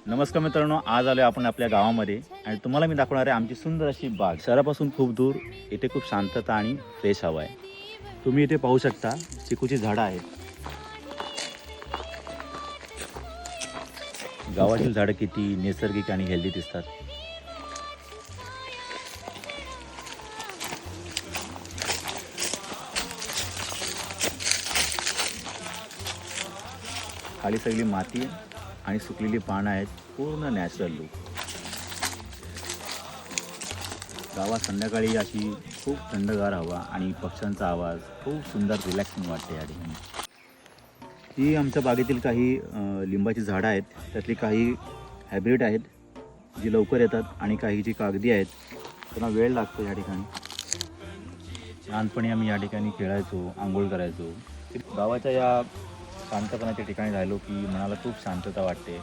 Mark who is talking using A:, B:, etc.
A: नमस्कार मित्रांनो, आज आलो आपण आपल्या गावामध्ये आणि तुम्हाला मी दाखवणार आहे आमची सुंदर अशी बाग. शहरापासून खूप दूर इथे खूप शांतता आणि फ्रेश हवा आहे. तुम्ही इथे पाहू शकता चिकूची झाडं आहेत. गावातील झाडं किती नैसर्गिक आणि हेल्दी दिसतात. खाली सगळी माती आणि सुकलेली पानं आहेत, पूर्ण नॅचरल लुक. गावात संध्याकाळी अशी खूप थंडगार हवा आणि पक्ष्यांचा आवाज खूप सुंदर रिलॅक्सिंग वाटते या ठिकाणी. ही आमच्या बागेतील काही लिंबाची झाडं आहेत. त्यातली काही हायब्रिड आहेत जी लवकर येतात आणि काही जी कागदी आहेत त्यांना वेळ लागतो. या ठिकाणी लहानपणी आम्ही या ठिकाणी खेळायचो, आंघोळ करायचो. गावाच्या या शांतपणाच्या ठिकाणी राहिलो की मनाला खूप शांतता वाटते.